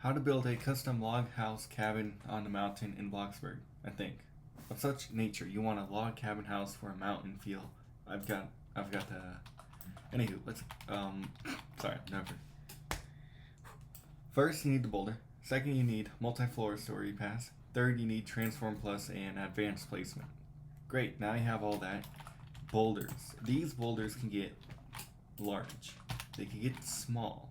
How to build a custom log house cabin on the mountain in Bloxburg, I think. Of such nature, you want a log cabin house for a mountain feel. I've got the. Anywho, let's. Sorry, never. First, you need the boulder. Second, you need multi-floor story pass. Third, you need transform plus and advanced placement. Great, now you have all that. Boulders. These boulders can get large. They can get small.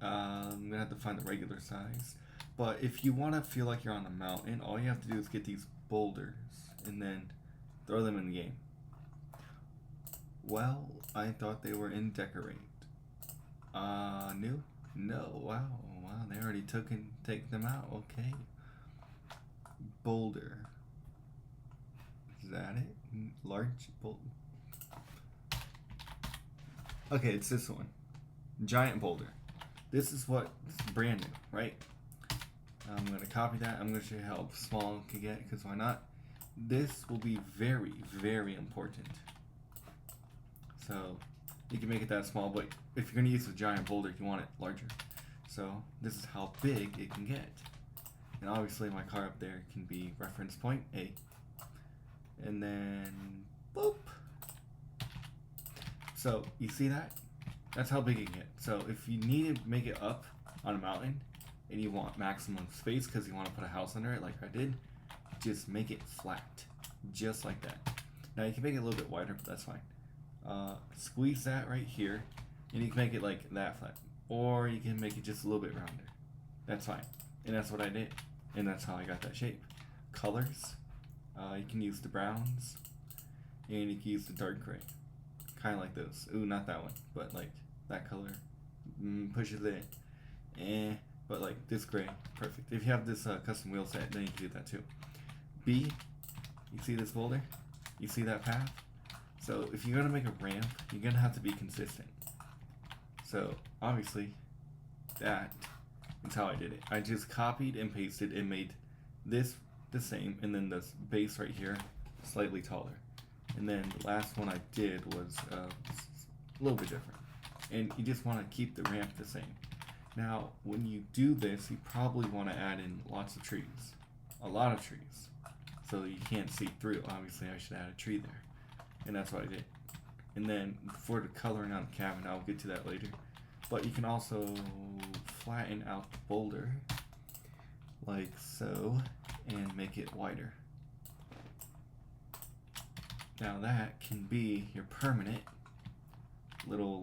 I'm gonna have to find the regular size. But if you want to feel like you're on a mountain, all you have to do is get these boulders and then throw them in the game. Well, I thought they were in decorate. New? No. Wow. Wow. They already take them out. Okay. Boulder. Is that it? Large boulder. Okay, it's this one. Giant boulder. This is what's brand new, right? I'm going to copy that. I'm going to show you how small it can get, because why not? This will be very, very important. So, you can make it that small, but if you're going to use a giant boulder, you want it larger. So, this is how big it can get. And obviously, my car up there can be reference point A. And then, boop. So, you see that? That's how big it can get. So, if you need to make it up on a mountain, and you want maximum space because you want to put a house under it like I did, just make it flat. Just like that. Now, you can make it a little bit wider, but that's fine. Squeeze that right here, and you can make it like that flat. Or you can make it just a little bit rounder. That's fine. And that's what I did. And that's how I got that shape. Colors. You can use the browns. And you can use the dark gray. Kind of like those. Ooh, not that one. But like that color. Pushes it. But like this gray. Perfect. If you have this custom wheel set, then you can do that too. B. You see this boulder? You see that path? So if you're going to make a ramp, you're going to have to be consistent. So obviously, that is how I did it. I just copied and pasted and made this the same, and then this base right here slightly taller. And then the last one I did was a little bit different. And you just want to keep the ramp the same. Now, when you do this, you probably want to add in lots of trees. A lot of trees. So you can't see through. Obviously, I should add a tree there. And that's what I did. And then for the coloring on the cabin, I'll get to that later. But you can also flatten out the boulder like so and make it wider. Now that can be your permanent little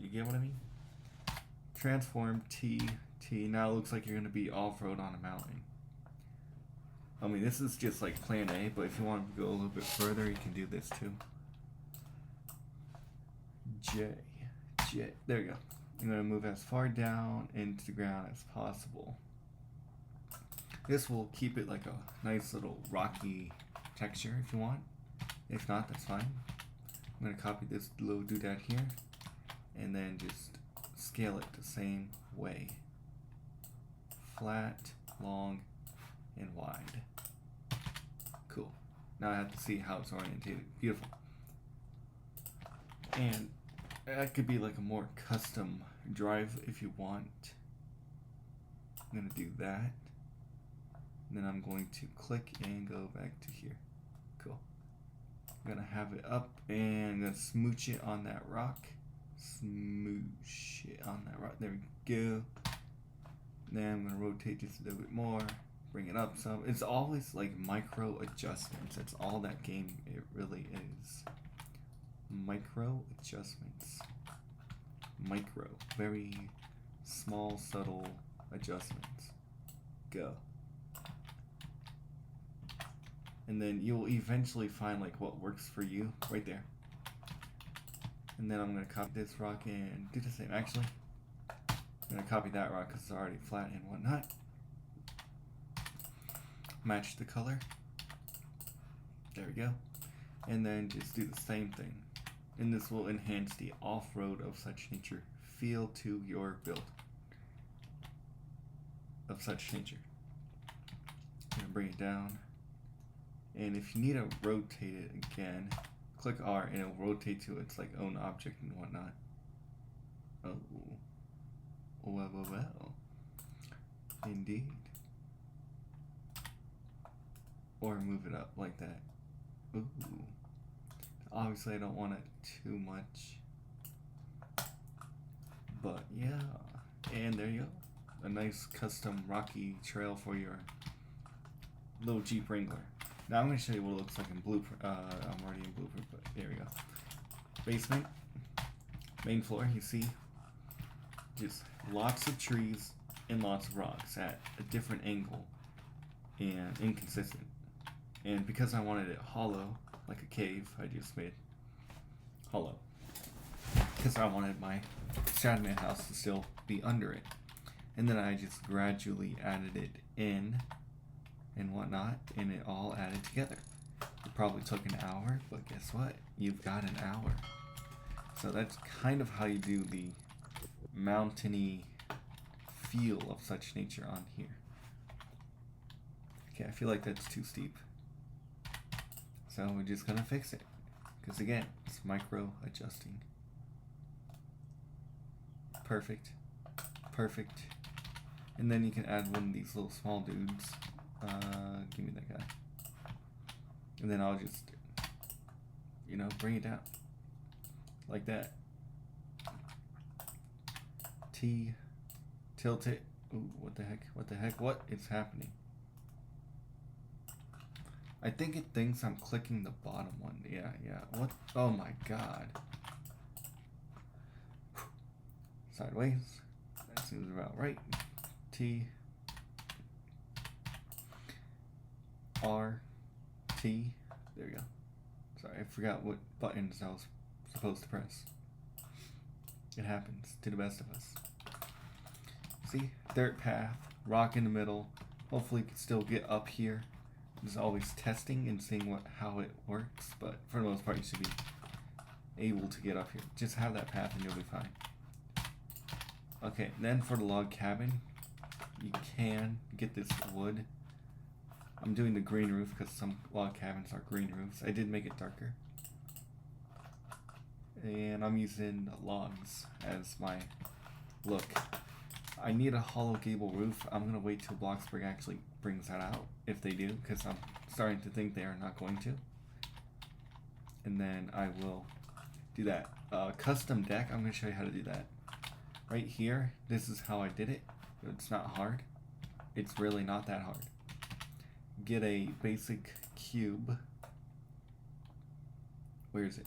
you get what I mean? Transform T. Now it looks like you're gonna be off-road on a mountain. I mean, this is just like plan A, but if you want to go a little bit further, you can do this too. J. There we go. I'm going to move as far down into the ground as possible. This will keep it like a nice little rocky texture if you want. If not, that's fine. I'm going to copy this little doodad here and then just scale it the same way. Flat, long, and wide. Cool. Now I have to see how it's orientated. Beautiful. And that could be like a more custom drive if you want. I'm going to do that. And then I'm going to click and go back to here. Cool. I'm going to have it up and I'm going to smooch it on that rock. Smoosh it on that rock. There we go. Then I'm going to rotate just a little bit more. Bring it up some. It's always like micro adjustments. That's all that game it really is. Micro adjustments. Micro. Very small, subtle adjustments. Go. And then you'll eventually find like what works for you right there. And then I'm going to copy this rock and do the same. Actually, I'm going to copy that rock because it's already flat and whatnot. Match the color. There we go. And then just do the same thing. And this will enhance the off-road of such nature feel to your build. Of such nature. I'm going to bring it down. And if you need to rotate it again, click R and it'll rotate to its like own object and whatnot. Oh. Well. Indeed. Or move it up like that. Ooh. Obviously I don't want it too much. But yeah. And there you go. A nice custom rocky trail for your little Jeep Wrangler. Now I'm going to show you what it looks like in Blueprint. I'm already in Blueprint, but there we go. Basement. Main floor, you see just lots of trees and lots of rocks at a different angle and inconsistent. And because I wanted it hollow, like a cave, I just made hollow. Because I wanted my Shadowman house to still be under it. And then I just gradually added it in and whatnot, and it all added together. It probably took an hour, but guess what? You've got an hour. So that's kind of how you do the mountainy feel of such nature on here. Okay, I feel like that's too steep. So we're just gonna fix it. Because again, it's micro adjusting. Perfect. Perfect. And then you can add one of these little small dudes. Give me that guy. And then I'll just, bring it down. Like that. T. Tilt it. Ooh, what the heck? What the heck? What is happening? I think it thinks I'm clicking the bottom one. Yeah. What? Oh my god. Sideways. That seems about right. T. R. T. There we go. Sorry, I forgot what buttons I was supposed to press. It happens to the best of us. See? Dirt path. Rock in the middle. Hopefully you can still get up here. Just always testing and seeing how it works, but for the most part you should be able to get up here. Just have that path and you'll be fine. Okay, then for the log cabin, you can get this wood. I'm doing the green roof because some log cabins are green roofs. I did make it darker. And I'm using logs as my look. I need a hollow gable roof. I'm going to wait till Bloxburg actually brings that out, if they do, because I'm starting to think they are not going to. And then I will do that. Custom deck, I'm going to show you how to do that. Right here, this is how I did it. It's not hard. It's really not that hard. Get a basic cube. Where is it?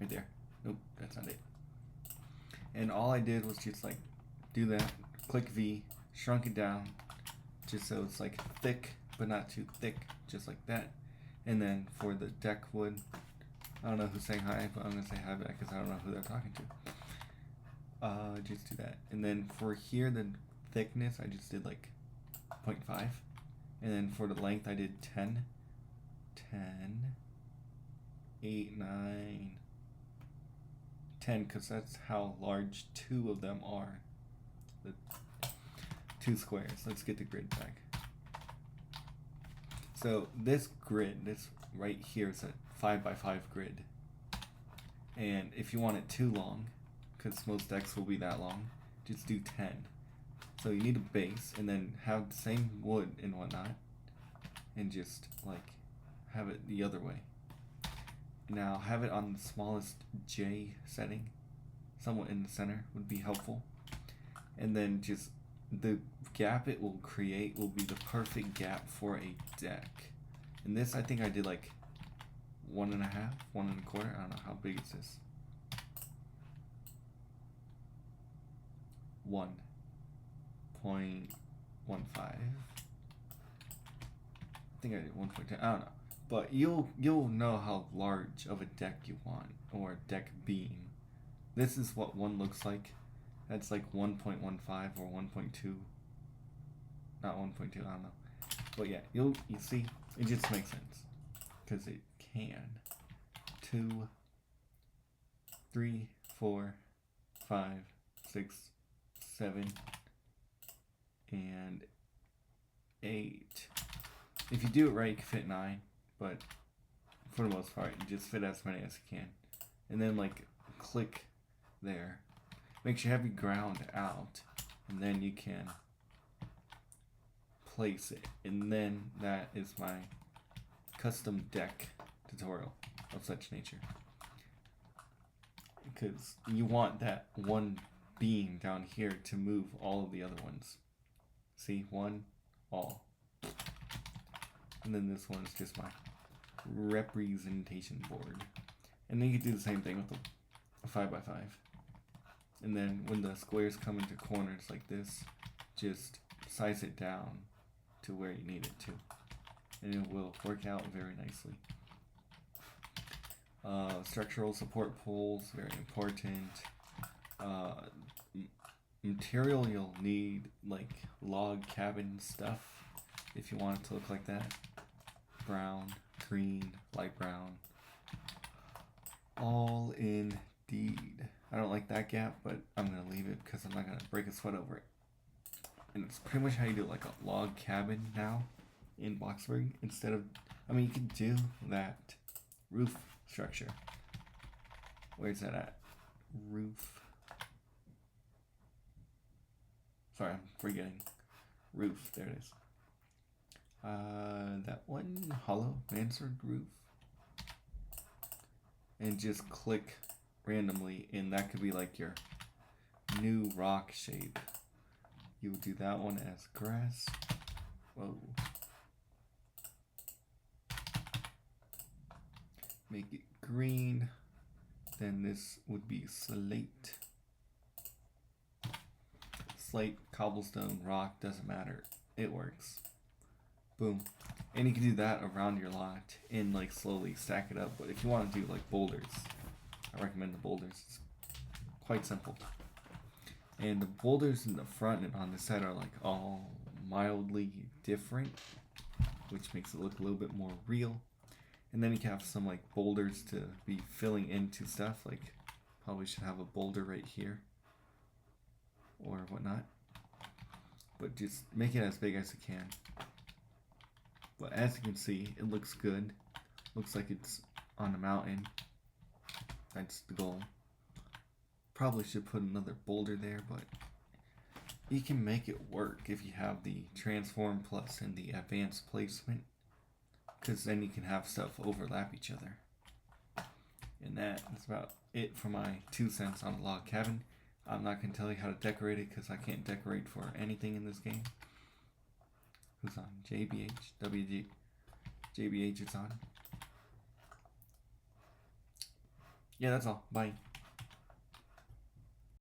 Right there. Nope, that's not it. And all I did was just like do that, click V, shrunk it down, just so it's like thick, but not too thick, just like that. And then for the deck wood, I don't know who's saying hi, but I'm gonna say hi back because I don't know who they're talking to. Just do that. And then for here, the thickness, I just did like 0.5. And then for the length, I did 10, 8, 9, 10, because that's how large two of them are. The two squares. Let's get the grid back. So this grid, this right here is a 5x5 grid. And if you want it too long, because most decks will be that long, just do 10. So you need a base and then have the same wood and whatnot, and just like have it the other way. Now have it on the smallest J setting, somewhat in the center would be helpful. And then just the gap it will create will be the perfect gap for a deck. And this I think I did like 1.5, 1.25. I don't know how big is this. 1.15. I think I did 1.10. I don't know. But you'll know how large of a deck you want, or deck beam. This is what one looks like. That's like 1.15 or 1.2. Not 1.2, I don't know. But yeah, you see, it just makes sense. Because it can. 2, 3, 4, 5, 6, 7, and 8. If you do it right, you can fit 9, but for the most part, you just fit as many as you can. And then like click there. Make sure you have your ground out, and then you can place it. And then that is my custom deck tutorial of such nature. Because you want that one beam down here to move all of the other ones. See, one, all. And then this one is just my representation board. And then you can do the same thing with the 5x5. And then when the squares come into corners like this, just size it down to where you need it to. And it will work out very nicely. Structural support poles, very important. Material you'll need, like log cabin stuff, if you want it to look like that. Brown, green, light brown. All indeed. I don't like that gap, but I'm gonna leave it because I'm not gonna break a sweat over it. And it's pretty much how you do like a log cabin now in Bloxburg. Instead of, I mean, you can do that roof structure. Where's that at? Roof. Sorry, I'm forgetting. Roof, there it is. That one, hollow mansard roof. And just click randomly, and that could be like your new rock shape. You would do that one as grass. Whoa. Make it green. Then this would be slate. Slate, cobblestone, rock, doesn't matter. It works. Boom. And you can do that around your lot and like slowly stack it up. But if you want to do like boulders, I recommend the boulders. It's quite simple. And the boulders in the front and on the side are like all mildly different, which makes it look a little bit more real. And then you can have some like boulders to be filling into stuff. Like probably should have a boulder right here or whatnot. But just make it as big as you can. But as you can see, it looks good. Looks like it's on a mountain. That's the goal. Probably should put another boulder there, but you can make it work if you have the transform plus and the advanced placement. Because then you can have stuff overlap each other. And that is about it for my 2 cents on a log cabin. I'm not going to tell you how to decorate it because I can't decorate for anything in this game. Who's on? JBH? WG? JBH is on. Yeah, that's all. Bye.